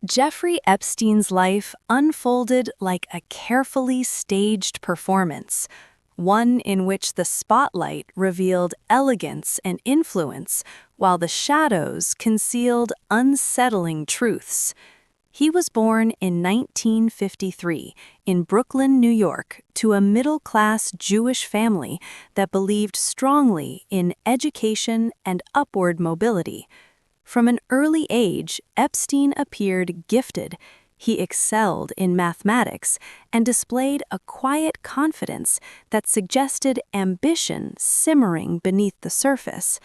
Jeffrey Epstein's life unfolded like a carefully staged performance, one in which the spotlight revealed elegance and influence, while the shadows concealed unsettling truths. He was born in 1953 in Brooklyn, New York, to a middle-class Jewish family that believed strongly in education and upward mobility. From an early age, Epstein appeared gifted. He excelled in mathematics and displayed a quiet confidence that suggested ambition simmering beneath the surface.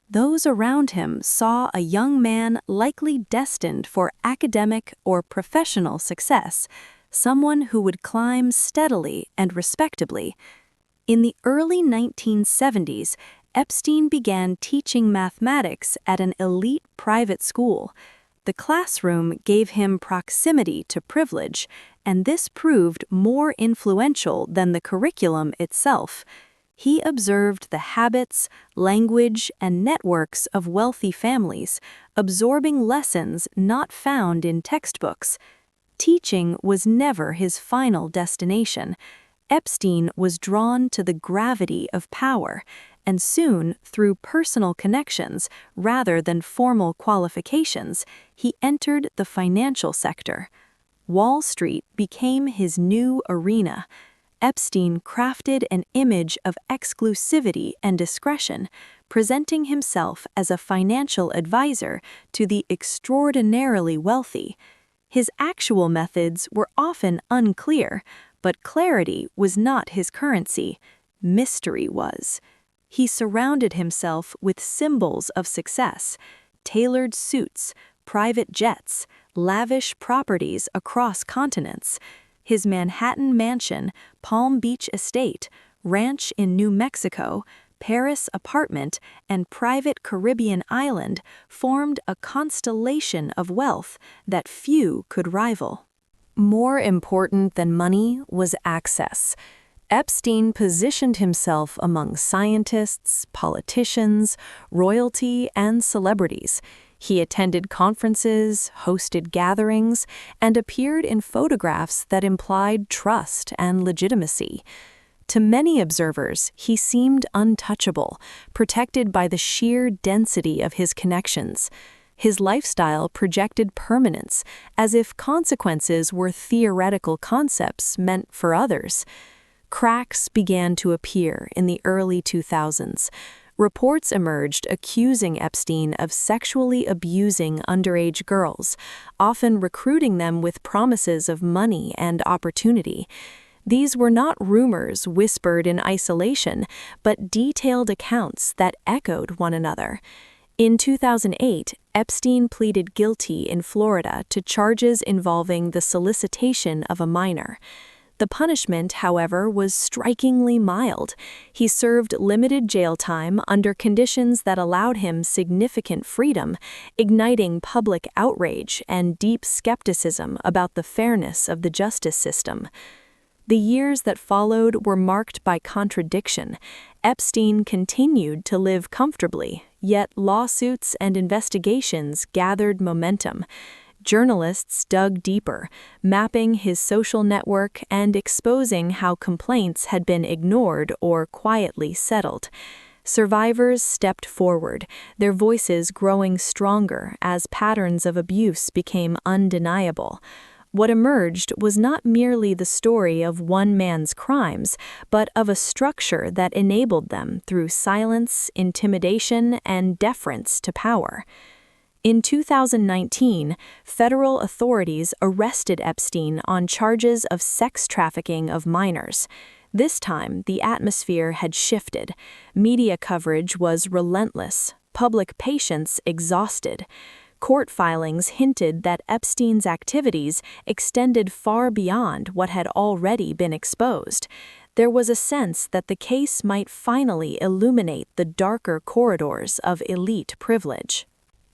Those around him saw a young man likely destined for academic or professional success, someone who would climb steadily and respectably. In the early 1970s, Epstein began teaching mathematics at an elite private school. The classroom gave him proximity to privilege, and this proved more influential than the curriculum itself. He observed the habits, language, and networks of wealthy families, absorbing lessons not found in textbooks. Teaching was never his final destination. Epstein was drawn to the gravity of power, and soon, through personal connections rather than formal qualifications, he entered the financial sector. Wall Street became his new arena. Epstein crafted an image of exclusivity and discretion, presenting himself as a financial advisor to the extraordinarily wealthy. His actual methods were often unclear, but clarity was not his currency. Mystery was. He surrounded himself with symbols of success: tailored suits, private jets, lavish properties across continents. His Manhattan mansion, Palm Beach estate, ranch in New Mexico, Paris apartment, and private Caribbean island formed a constellation of wealth that few could rival. More important than money was access. Epstein positioned himself among scientists, politicians, royalty, and celebrities. He attended conferences, hosted gatherings, and appeared in photographs that implied trust and legitimacy. To many observers, he seemed untouchable, protected by the sheer density of his connections. His lifestyle projected permanence, as if consequences were theoretical concepts meant for others. Cracks began to appear in the early 2000s. Reports emerged accusing Epstein of sexually abusing underage girls, often recruiting them with promises of money and opportunity. These were not rumors whispered in isolation, but detailed accounts that echoed one another. In 2008, Epstein pleaded guilty in Florida to charges involving the solicitation of a minor. The punishment, however, was strikingly mild. He served limited jail time under conditions that allowed him significant freedom, igniting public outrage and deep skepticism about the fairness of the justice system. The years that followed were marked by contradiction. Epstein continued to live comfortably, yet lawsuits and investigations gathered momentum. Journalists dug deeper, mapping his social network and exposing how complaints had been ignored or quietly settled. Survivors stepped forward, their voices growing stronger as patterns of abuse became undeniable. What emerged was not merely the story of one man's crimes, but of a structure that enabled them through silence, intimidation, and deference to power. In 2019, federal authorities arrested Epstein on charges of sex trafficking of minors. This time, the atmosphere had shifted. Media coverage was relentless, public patience exhausted. Court filings hinted that Epstein's activities extended far beyond what had already been exposed. There was a sense that the case might finally illuminate the darker corridors of elite privilege.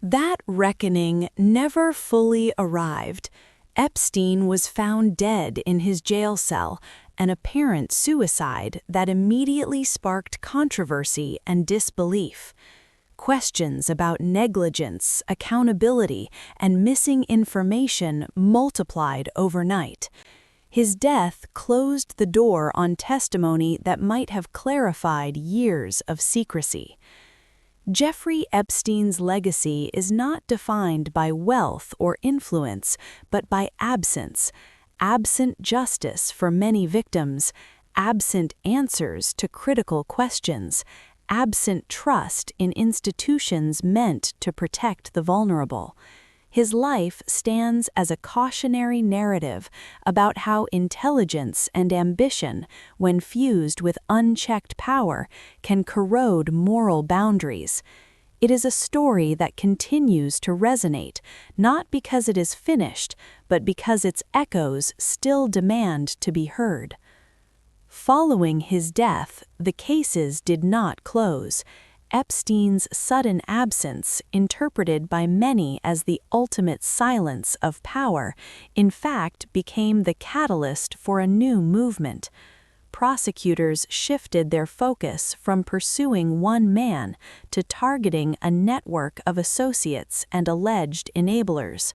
That reckoning never fully arrived. Epstein was found dead in his jail cell, an apparent suicide that immediately sparked controversy and disbelief. Questions about negligence, accountability, and missing information multiplied overnight. His death closed the door on testimony that might have clarified years of secrecy. Jeffrey Epstein's legacy is not defined by wealth or influence, but by absence. Absent justice for many victims, absent answers to critical questions, absent trust in institutions meant to protect the vulnerable. His life stands as a cautionary narrative about how intelligence and ambition, when fused with unchecked power, can corrode moral boundaries. It is a story that continues to resonate, not because it is finished, but because its echoes still demand to be heard. Following his death, the cases did not close. Epstein's sudden absence, interpreted by many as the ultimate silence of power, in fact became the catalyst for a new movement. Prosecutors shifted their focus from pursuing one man to targeting a network of associates and alleged enablers.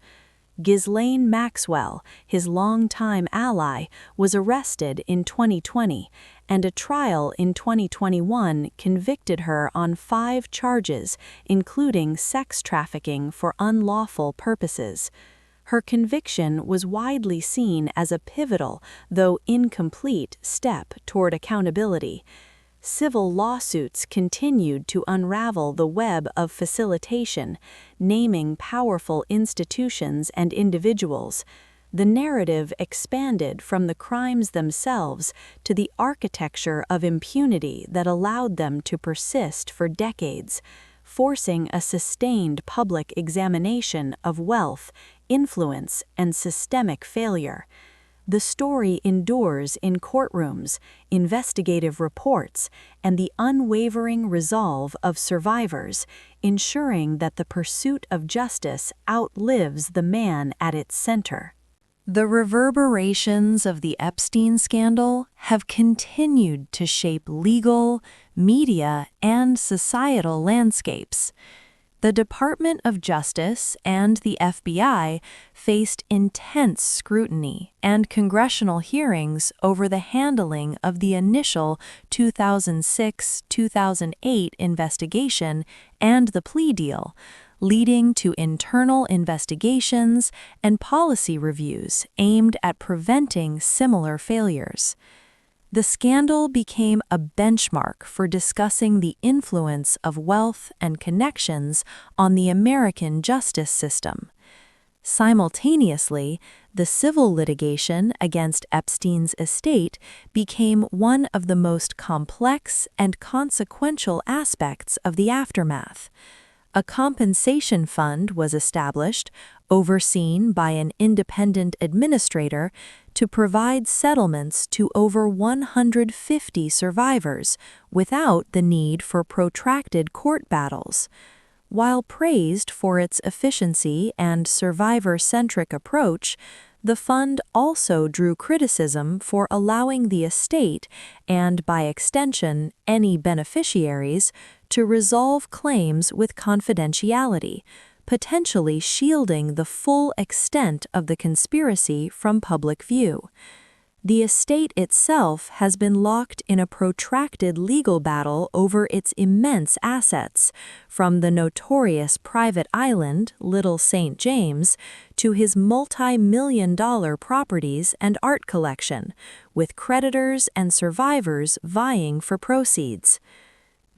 Ghislaine Maxwell, his longtime ally, was arrested in 2020, and a trial in 2021 convicted her on 5 charges, including sex trafficking for unlawful purposes. Her conviction was widely seen as a pivotal, though incomplete, step toward accountability. Civil lawsuits continued to unravel the web of facilitation, naming powerful institutions and individuals. The narrative expanded from the crimes themselves to the architecture of impunity that allowed them to persist for decades, forcing a sustained public examination of wealth, influence, and systemic failure. The story endures in courtrooms, investigative reports, and the unwavering resolve of survivors, ensuring that the pursuit of justice outlives the man at its center. The reverberations of the Epstein scandal have continued to shape legal, media, and societal landscapes. The Department of Justice and the FBI faced intense scrutiny and congressional hearings over the handling of the initial 2006-2008 investigation and the plea deal, leading to internal investigations and policy reviews aimed at preventing similar failures. The scandal became a benchmark for discussing the influence of wealth and connections on the American justice system. Simultaneously, the civil litigation against Epstein's estate became one of the most complex and consequential aspects of the aftermath. A compensation fund was established, overseen by an independent administrator, to provide settlements to over 150 survivors without the need for protracted court battles. While praised for its efficiency and survivor-centric approach, the fund also drew criticism for allowing the estate, and by extension any beneficiaries, to resolve claims with confidentiality, potentially shielding the full extent of the conspiracy from public view. The estate itself has been locked in a protracted legal battle over its immense assets, from the notorious private island, Little St. James, to his multi-million-dollar properties and art collection, with creditors and survivors vying for proceeds.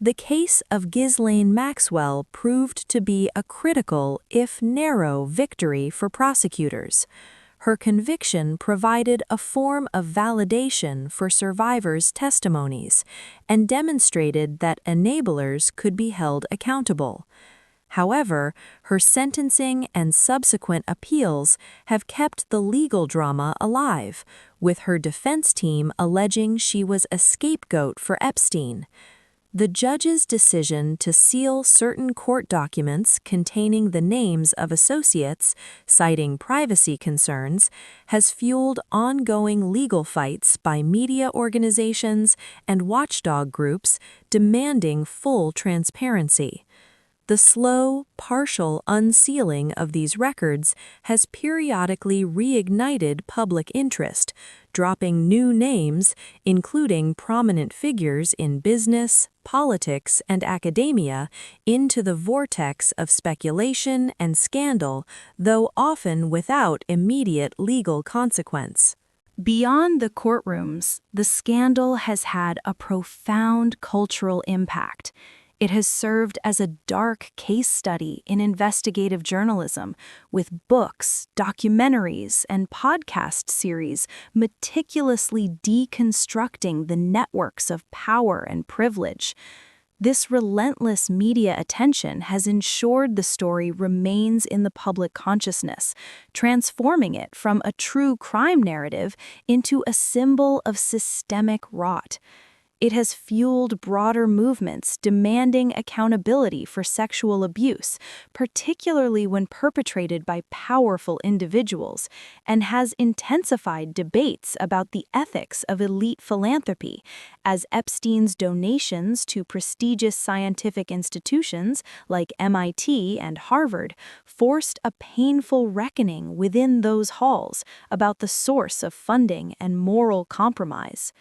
The case of Ghislaine Maxwell proved to be a critical, if narrow, victory for prosecutors. Her conviction provided a form of validation for survivors' testimonies and demonstrated that enablers could be held accountable. However, her sentencing and subsequent appeals have kept the legal drama alive, with her defense team alleging she was a scapegoat for Epstein. The judge's decision to seal certain court documents containing the names of associates, citing privacy concerns, has fueled ongoing legal fights by media organizations and watchdog groups demanding full transparency. The slow, partial unsealing of these records has periodically reignited public interest, dropping new names, including prominent figures in business, politics, and academia, into the vortex of speculation and scandal, though often without immediate legal consequence. Beyond the courtrooms, the scandal has had a profound cultural impact. It has served as a dark case study in investigative journalism, with books, documentaries, and podcast series meticulously deconstructing the networks of power and privilege. This relentless media attention has ensured the story remains in the public consciousness, transforming it from a true crime narrative into a symbol of systemic rot. It has fueled broader movements demanding accountability for sexual abuse, particularly when perpetrated by powerful individuals, and has intensified debates about the ethics of elite philanthropy, as Epstein's donations to prestigious scientific institutions like MIT and Harvard forced a painful reckoning within those halls about the source of funding and moral compromise.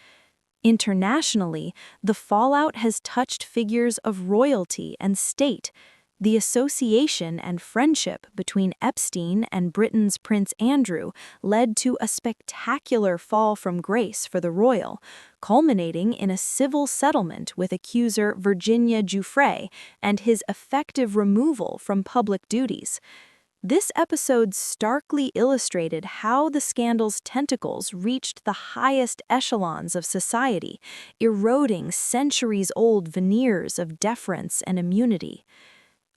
Internationally, the fallout has touched figures of royalty and state. The association and friendship between Epstein and Britain's Prince Andrew led to a spectacular fall from grace for the royal, culminating in a civil settlement with accuser Virginia Giuffre and his effective removal from public duties. This episode starkly illustrated how the scandal's tentacles reached the highest echelons of society, eroding centuries-old veneers of deference and immunity.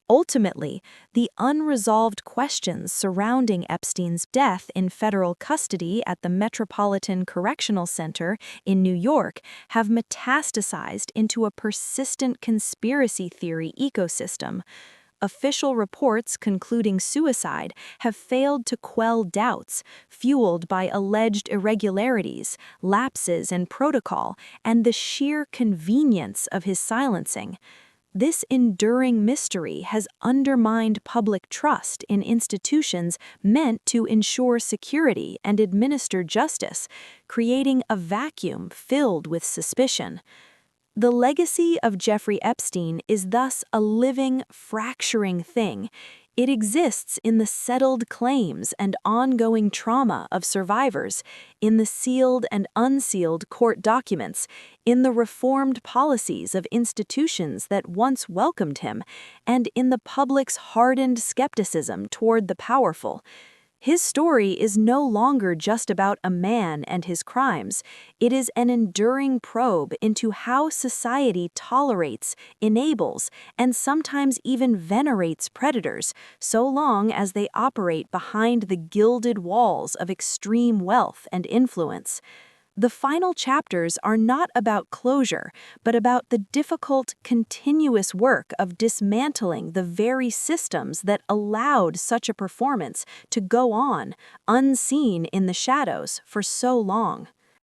Ultimately, the unresolved questions surrounding Epstein's death in federal custody at the Metropolitan Correctional Center in New York have metastasized into a persistent conspiracy theory ecosystem. Official reports concluding suicide have failed to quell doubts, fueled by alleged irregularities, lapses in protocol, and the sheer convenience of his silencing. This enduring mystery has undermined public trust in institutions meant to ensure security and administer justice, creating a vacuum filled with suspicion. The legacy of Jeffrey Epstein is thus a living, fracturing thing. It exists in the settled claims and ongoing trauma of survivors, in the sealed and unsealed court documents, in the reformed policies of institutions that once welcomed him, and in the public's hardened skepticism toward the powerful. His story is no longer just about a man and his crimes. It is an enduring probe into how society tolerates, enables, and sometimes even venerates predators, so long as they operate behind the gilded walls of extreme wealth and influence. The final chapters are not about closure, but about the difficult, continuous work of dismantling the very systems that allowed such a performance to go on, unseen in the shadows, for so long.